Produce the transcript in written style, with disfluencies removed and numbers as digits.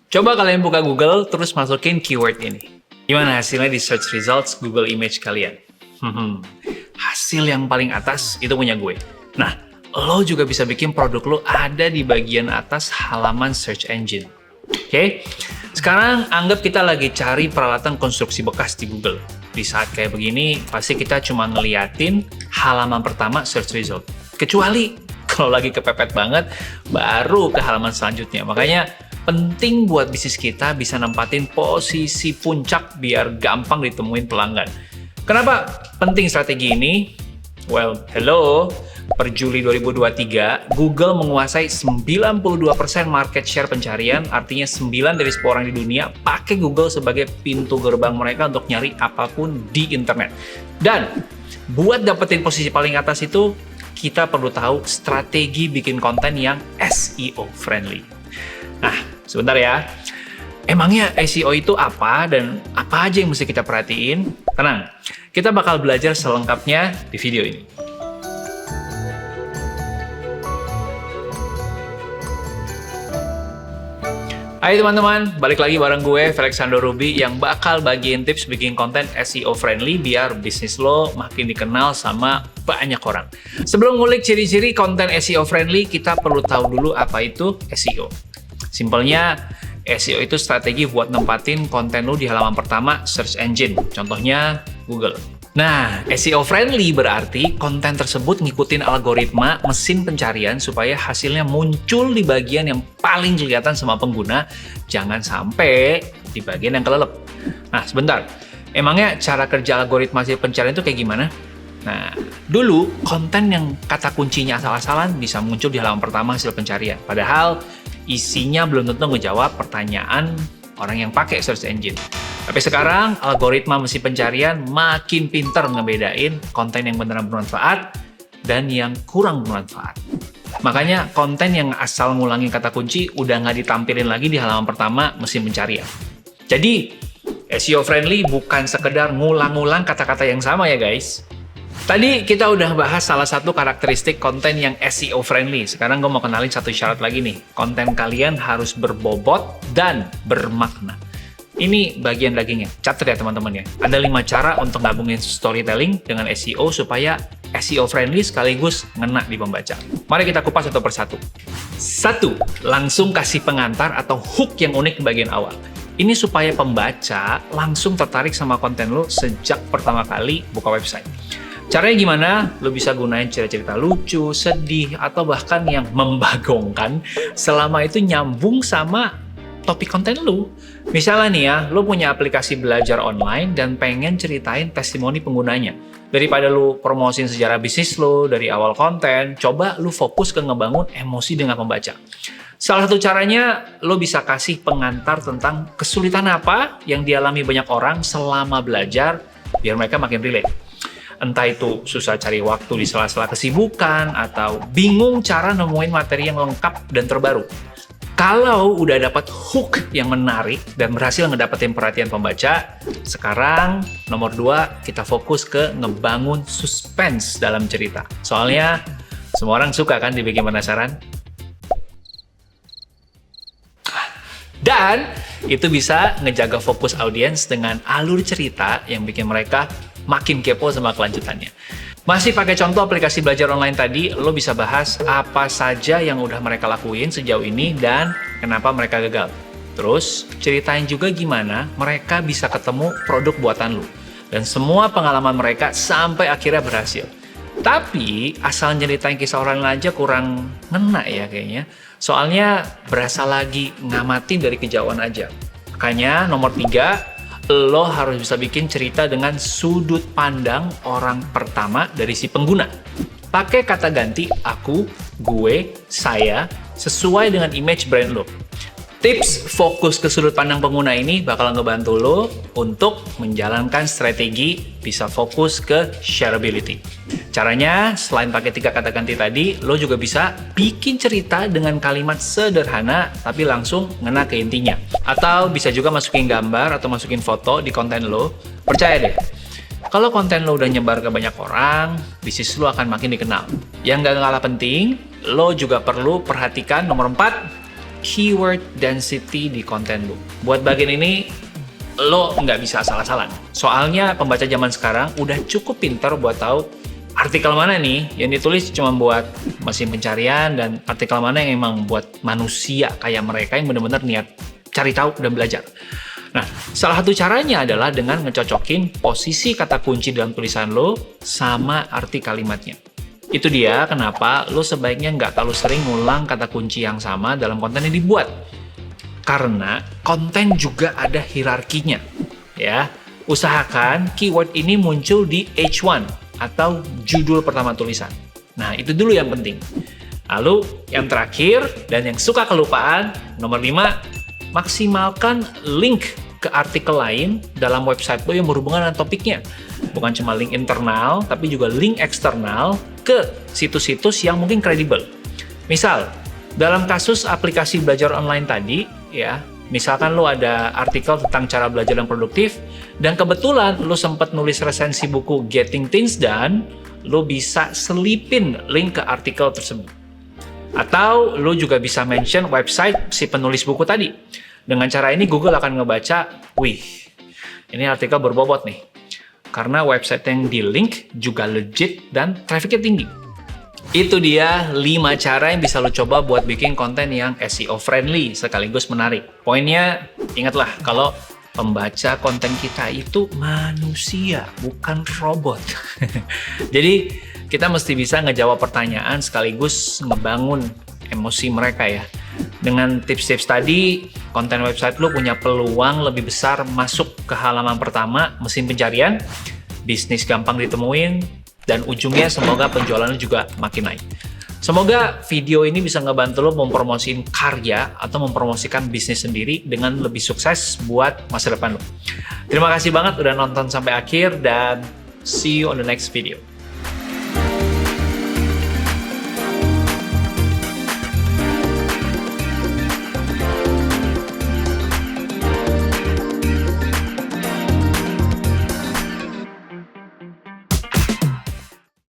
Coba kalian buka Google, terus masukin keyword ini. Gimana hasilnya di search results Google Image kalian? Hasil yang paling atas itu punya gue. Nah, lo juga bisa bikin produk lo ada di bagian atas halaman search engine. Oke? Sekarang anggap kita lagi cari peralatan konstruksi bekas di Google. Di saat kayak begini, pasti kita cuma ngeliatin halaman pertama search result. Kecuali kalau lagi kepepet banget, baru ke halaman selanjutnya. Makanya penting buat bisnis kita bisa nempatin posisi puncak biar gampang ditemuin pelanggan. Kenapa penting strategi ini? Well, hello, per Juli 2023, Google menguasai 92% market share pencarian, artinya 9 dari 10 orang di dunia pakai Google sebagai pintu gerbang mereka untuk nyari apapun di internet. Dan buat dapetin posisi paling atas itu, kita perlu tahu strategi bikin konten yang SEO friendly. Nah, sebentar ya. Emangnya SEO itu apa dan apa aja yang mesti kita perhatiin? Tenang, kita bakal belajar selengkapnya di video ini. Hai teman-teman, balik lagi bareng gue, Felixandro Ruby, yang bakal bagiin tips bikin konten SEO friendly biar bisnis lo makin dikenal sama banyak orang. Sebelum ngulik ciri-ciri konten SEO friendly, kita perlu tahu dulu apa itu SEO. Simpelnya, SEO itu strategi buat nempatin konten lo di halaman pertama search engine, contohnya Google. Nah, SEO friendly berarti konten tersebut ngikutin algoritma mesin pencarian supaya hasilnya muncul di bagian yang paling kelihatan sama pengguna, jangan sampai di bagian yang kelelep. Nah, sebentar. Emangnya cara kerja algoritma hasil pencarian itu kayak gimana? Nah, dulu konten yang kata kuncinya asal-asalan bisa muncul di halaman pertama hasil pencarian. Padahal isinya belum tentu ngejawab pertanyaan orang yang pakai search engine. Tapi sekarang, algoritma mesin pencarian makin pinter ngebedain konten yang beneran bermanfaat dan yang kurang bermanfaat. Makanya, konten yang asal ngulangin kata kunci udah nggak ditampilin lagi di halaman pertama mesin pencarian. Jadi, SEO friendly bukan sekedar ngulang-ngulang kata-kata yang sama ya guys. Tadi kita udah bahas salah satu karakteristik konten yang SEO friendly. Sekarang gue mau kenalin satu syarat lagi nih. Konten kalian harus berbobot dan bermakna. Ini bagian dagingnya. Catat ya teman-teman ya. Ada 5 cara untuk gabungin storytelling dengan SEO supaya SEO friendly sekaligus ngena di pembaca. Mari kita kupas satu persatu. 1. Langsung kasih pengantar atau hook yang unik di bagian awal. Ini supaya pembaca langsung tertarik sama konten lo sejak pertama kali buka website. Caranya gimana? Lo bisa gunain cerita-cerita lucu, sedih, atau bahkan yang membagongkan selama itu nyambung sama topik konten lo. Misalnya nih ya, lo punya aplikasi belajar online dan pengen ceritain testimoni penggunanya. Daripada lo promosin sejarah bisnis lo dari awal konten, coba lo fokus ke ngebangun emosi dengan pembaca. Salah satu caranya, lo bisa kasih pengantar tentang kesulitan apa yang dialami banyak orang selama belajar, biar mereka makin relate. Entah itu susah cari waktu di sela-sela kesibukan, atau bingung cara nemuin materi yang lengkap dan terbaru. Kalau udah dapat hook yang menarik dan berhasil ngedapetin perhatian pembaca, sekarang nomor 2, kita fokus ke ngebangun suspense dalam cerita. Soalnya, semua orang suka kan dibikin penasaran? Dan itu bisa ngejaga fokus audiens dengan alur cerita yang bikin mereka makin kepo sama kelanjutannya. Masih pakai contoh aplikasi belajar online tadi, lo bisa bahas apa saja yang udah mereka lakuin sejauh ini dan kenapa mereka gagal. Terus, ceritain juga gimana mereka bisa ketemu produk buatan lo. Dan semua pengalaman mereka sampai akhirnya berhasil. Tapi, asal nyeritain kisah orang lain aja kurang ngena ya kayaknya. Soalnya, berasa lagi ngamatin dari kejauhan aja. Makanya, nomor 3, lo harus bisa bikin cerita dengan sudut pandang orang pertama dari si pengguna. Pakai kata ganti aku, gue, saya, sesuai dengan image brand lo. Tips fokus ke sudut pandang pengguna ini bakal ngebantu lo untuk menjalankan strategi bisa fokus ke shareability. Caranya, selain pakai 3 kata ganti tadi, lo juga bisa bikin cerita dengan kalimat sederhana tapi langsung ngena ke intinya. Atau bisa juga masukin gambar atau masukin foto di konten lo. Percaya deh, kalau konten lo udah nyebar ke banyak orang, bisnis lo akan makin dikenal. Yang gak kalah penting, lo juga perlu perhatikan nomor 4, keyword density di konten lo. Buat bagian ini, lo nggak bisa asal-asalan. Soalnya pembaca zaman sekarang udah cukup pintar buat tahu artikel mana nih yang ditulis cuma buat mesin pencarian dan artikel mana yang emang buat manusia kayak mereka yang benar-benar niat cari tahu dan belajar. Nah, salah satu caranya adalah dengan ngecocokin posisi kata kunci dalam tulisan lo sama arti kalimatnya. Itu dia kenapa lo sebaiknya nggak terlalu sering ngulang kata kunci yang sama dalam konten yang dibuat. Karena konten juga ada hierarkinya. Ya, usahakan keyword ini muncul di H1 atau judul pertama tulisan. Nah, itu dulu yang penting. Lalu, yang terakhir dan yang suka kelupaan, nomor 5, maksimalkan link ke artikel lain dalam website lo yang berhubungan dengan topiknya. Bukan cuma link internal, tapi juga link eksternal ke situs-situs yang mungkin kredibel. Misal, dalam kasus aplikasi belajar online tadi, ya, misalkan lo ada artikel tentang cara belajar yang produktif, dan kebetulan lo sempat nulis resensi buku Getting Things Done, lo bisa selipin link ke artikel tersebut. Atau lo juga bisa mention website si penulis buku tadi. Dengan cara ini Google akan ngebaca, wih, ini artikel berbobot nih. Karena website yang di link juga legit dan trafficnya tinggi. Itu dia 5 cara yang bisa lo coba buat bikin konten yang SEO friendly sekaligus menarik. Poinnya, ingatlah kalau pembaca konten kita itu manusia, bukan robot. Jadi, kita mesti bisa ngejawab pertanyaan sekaligus ngebangun emosi mereka ya. Dengan tips-tips tadi, konten website lo punya peluang lebih besar masuk ke halaman pertama mesin pencarian, bisnis gampang ditemuin, dan ujungnya semoga penjualannya juga makin naik. Semoga video ini bisa ngebantu lo mempromosikan karya atau mempromosikan bisnis sendiri dengan lebih sukses buat masa depan lo. Terima kasih banget udah nonton sampai akhir dan see you on the next video.